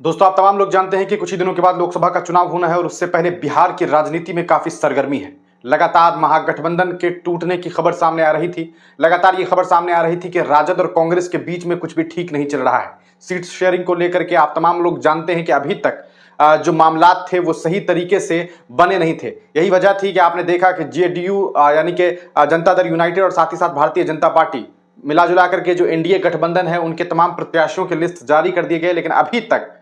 दोस्तों, आप तमाम लोग जानते हैं कि कुछ ही दिनों के बाद लोकसभा का चुनाव होना है और उससे पहले बिहार की राजनीति में काफी सरगर्मी है। लगातार महागठबंधन के टूटने की खबर सामने आ रही थी। लगातार ये खबर सामने आ रही थी कि राजद और कांग्रेस के बीच में कुछ भी ठीक नहीं चल रहा है। सीट शेयरिंग को लेकर के आप तमाम लोग जानते हैं कि अभी तक जो मामलात थे वो सही तरीके से बने नहीं थे। यही वजह थी कि आपने देखा कि जेडीयू यानी कि जनता दल यूनाइटेड और साथ ही साथ भारतीय जनता पार्टी मिला जुला करके जो एनडीए गठबंधन है उनके तमाम प्रत्याशियों की लिस्ट जारी कर दिए गए, लेकिन अभी तक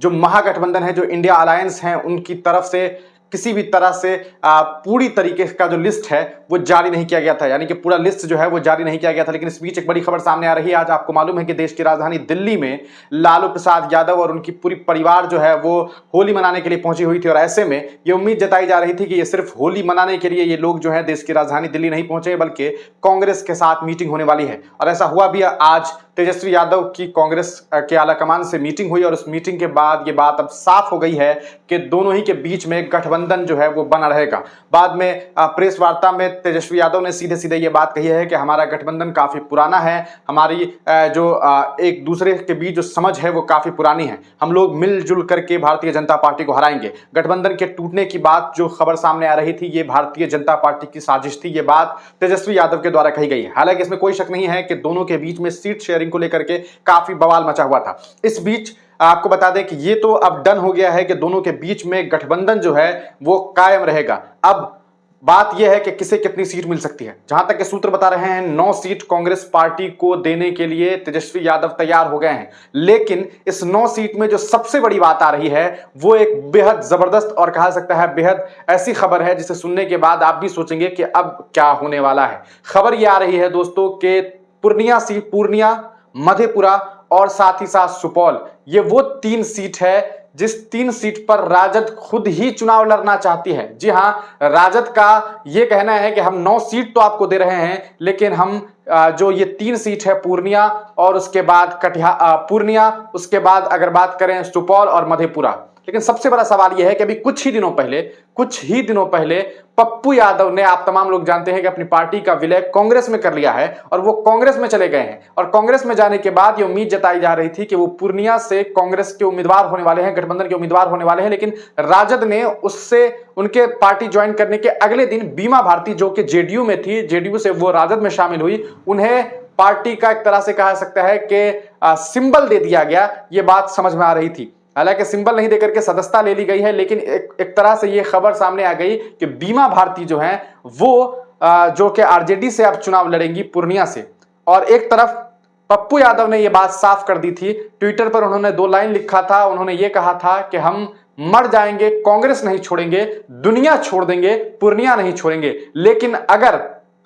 जो महागठबंधन है, जो इंडिया अलायंस है, उनकी तरफ से किसी भी तरह से पूरी तरीके का जो लिस्ट है वो जारी नहीं किया गया था, यानी कि पूरा लिस्ट जो है वो जारी नहीं किया गया था। लेकिन इस बीच एक बड़ी खबर सामने आ रही है। आज आपको मालूम है कि देश की राजधानी दिल्ली में लालू प्रसाद यादव और उनकी पूरी परिवार जो है वो होली मनाने के लिए पहुंची हुई थी, और ऐसे में ये उम्मीद जताई जा रही थी कि ये सिर्फ होली मनाने के लिए ये लोग जो है देश की राजधानी दिल्ली नहीं पहुंचे, बल्कि कांग्रेस के साथ मीटिंग होने वाली है। और ऐसा हुआ भी। आज तेजस्वी यादव की कांग्रेस के आलाकमान से मीटिंग हुई और उस मीटिंग के बाद ये बात अब साफ हो गई है कि दोनों ही के बीच में गठबंधन जो है वो बना रहेगा। बाद में प्रेस वार्ता में तेजस्वी यादव ने सीधे सीधे ये बात कही है कि हमारा गठबंधन काफी पुराना है, हमारी जो एक दूसरे के बीच जो समझ है वो काफी पुरानी है, हम लोग मिलजुल करके भारतीय जनता पार्टी को हराएंगे। गठबंधन के टूटने की बात जो खबर सामने आ रही थी ये भारतीय जनता पार्टी की साजिश थी, ये बात तेजस्वी यादव के द्वारा कही गई है। हालांकि इसमें कोई शक नहीं है कि दोनों के बीच में सीट शेयरिंग को लेकर के काफी बवाल मचा हुआ था। इस बीच आपको बता दें कि ये तो अब डन हो गया है कि दोनों के बीच में गठबंधन जो है वो कायम रहेगा। अब बात यह है कि किसे कितनी सीट मिल सकती है। जहां तक के सूत्र बता रहे हैं 9 सीट कांग्रेस पार्टी को देने के लिए तेजस्वी यादव तैयार हो गए हैं। लेकिन इस 9 सीट में जो सबसे बड़ी बात आ रही है वो एक बेहद जबरदस्त और कहा सकता है बेहद ऐसी खबर है जिसे सुनने के बाद आप भी सोचेंगे कि अब क्या होने वाला है। खबर यह आ रही है दोस्तों के पूर्णिया, मधेपुरा और साथ ही साथ सुपौल, ये वो 3 सीट है जिस 3 सीट पर राजद खुद ही चुनाव लड़ना चाहती है। जी हां, राजद का यह कहना है कि हम 9 सीट तो आपको दे रहे हैं, लेकिन हम जो ये 3 सीट है पूर्णिया और उसके बाद पूर्णिया, उसके बाद अगर बात करें सुपौल और मधेपुरा। लेकिन सबसे बड़ा सवाल यह है कि अभी कुछ ही दिनों पहले पप्पू यादव ने, आप तमाम लोग जानते हैं कि अपनी पार्टी का विलय कांग्रेस में कर लिया है और वो कांग्रेस में चले गए हैं। और कांग्रेस में जाने के बाद ये उम्मीद जताई जा रही थी कि वो पूर्णिया से कांग्रेस के उम्मीदवार होने वाले हैं, गठबंधन के उम्मीदवार होने वाले हैं। लेकिन राजद ने उससे उनके पार्टी ज्वाइन करने के अगले दिन बीमा भारती, जो कि जेडीयू में थी, जेडीयू से वो राजद में शामिल हुई, उन्हें पार्टी का एक तरह से कहा सकता है कि सिंबल दे दिया गया। ये बात समझ में आ रही थी। हालांकि सिंबल नहीं देकर के सदस्यता ले ली गई है, लेकिन एक तरह से ये खबर सामने आ गई कि बीमा भारती जो है वो जो कि आरजेडी से अब चुनाव लड़ेंगी पूर्णिया से। और एक तरफ पप्पू यादव ने यह बात साफ कर दी थी। ट्विटर पर उन्होंने 2 लाइन लिखा था। उन्होंने ये कहा था कि हम मर जाएंगे, कांग्रेस नहीं छोड़ेंगे, दुनिया छोड़ देंगे, पूर्णिया नहीं छोड़ेंगे। लेकिन अगर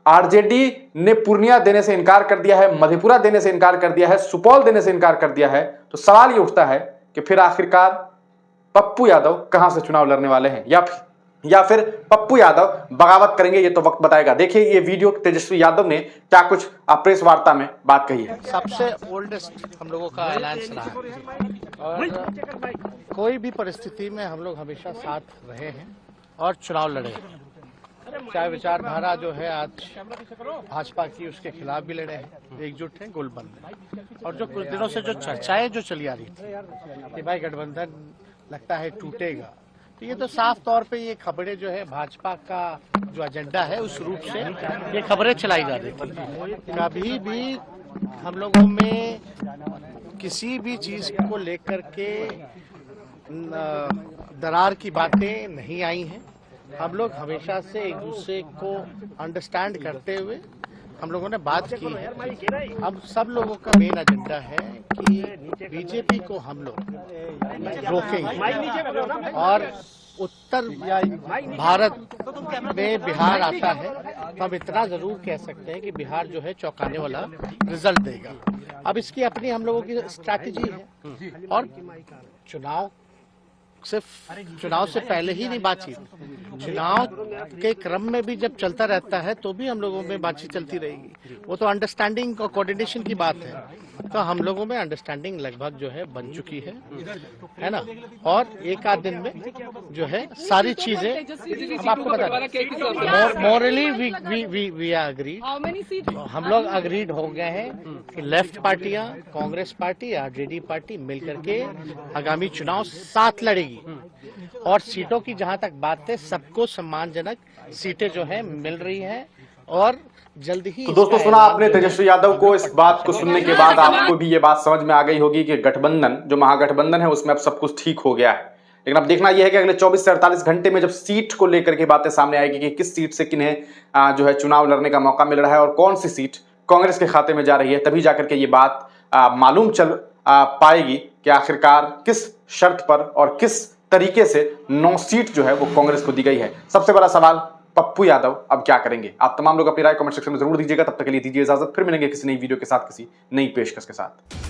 आरजेडी ने पूर्णिया देने से इनकार कर दिया है, मधेपुरा देने से इनकार कर दिया है, सुपौल देने से इनकार कर दिया है, तो सवाल ये उठता है कि फिर आखिरकार पप्पू यादव कहां से चुनाव लड़ने वाले हैं, या फिर पप्पू यादव बगावत करेंगे। ये तो वक्त बताएगा। देखिए ये वीडियो तेजस्वी यादव ने क्या कुछ प्रेस वार्ता में बात कही है। सबसे ओल्डेस्ट हम लोगों का अलायंस रहा है और कोई भी परिस्थिति में हम लोग हमेशा साथ रहे हैं और चुनाव लड़े हैं। चाहे विचारधारा जो है आज भाजपा की, उसके खिलाफ भी लड़े हैं, एकजुट हैं, गोलबंद हैं। और जो कुछ दिनों से जो चर्चाएं जो चली आ रही थी कि भाई गठबंधन लगता है टूटेगा, तो ये तो साफ तौर पे ये खबरें जो है भाजपा का जो एजेंडा है उस रूप से ये खबरें चलाई जा रही थी। कभी भी हम लोगों में किसी भी चीज को लेकर के दरार की बातें नहीं आई हैं। हम लोग हमेशा से एक दूसरे को अंडरस्टैंड करते हुए हम लोगों ने बात की है। अब सब लोगों का मेन एजेंडा है कि बीजेपी को हम लोग रोकेंगे और उत्तर भारत में बिहार आता है तो हम इतना जरूर कह सकते हैं कि बिहार जो है चौंकाने वाला रिजल्ट देगा। अब इसकी अपनी हम लोगों की स्ट्रैटेजी है और चुनाव सिर्फ चुनाव से पहले ही नहीं बातचीत, चुनाव के क्रम में भी जब चलता रहता है तो भी हम लोगों में बातचीत चलती रहेगी। वो तो अंडरस्टैंडिंग और कोऑर्डिनेशन की बात है, तो हम लोगों में अंडरस्टैंडिंग लगभग जो है बन चुकी है ना। और एक आध दिन में जो है सारी चीजें हम आपको बता दें, मोरली वी आर अग्रीड, हम लोग अग्रीड हो गए हैं कि लेफ्ट पार्टियां, कांग्रेस पार्टी, आरजेडी पार्टी मिलकर के आगामी चुनाव साथ लड़ेगी और सीटों की जहां तक बात है, सबको सम्मानजनक सीटें जो है मिल रही हैं और जल्द ही। तो दोस्तों सुना आपने तेजस्वी यादव को। इस बात को सुनने के बाद आपको भी ये बात समझ में आ गई होगी कि गठबंधन, जो महागठबंधन है, उसमें अब सब कुछ ठीक हो गया है। लेकिन अब देखना यह है कि अगले 24 से 48 घंटे में जब सीट को लेकर के बातें सामने आएगी कि किस सीट से किन्हें जो है चुनाव लड़ने का मौका मिल रहा है और कौन सी सीट कांग्रेस के खाते में जा रही है, तभी जाकर के ये बात मालूम चल पाएगी कि आखिरकार किस शर्त पर और किस तरीके से 9 सीट जो है वो कांग्रेस को दी गई है। सबसे बड़ा सवाल, पप्पू यादव अब क्या करेंगे? आप तमाम लोग अपनी राय कमेंट सेक्शन में जरूर दीजिएगा। तब तक के लिए दीजिए इजाजत, फिर मिलेंगे किसी नई वीडियो के साथ, किसी नई पेशकश के साथ।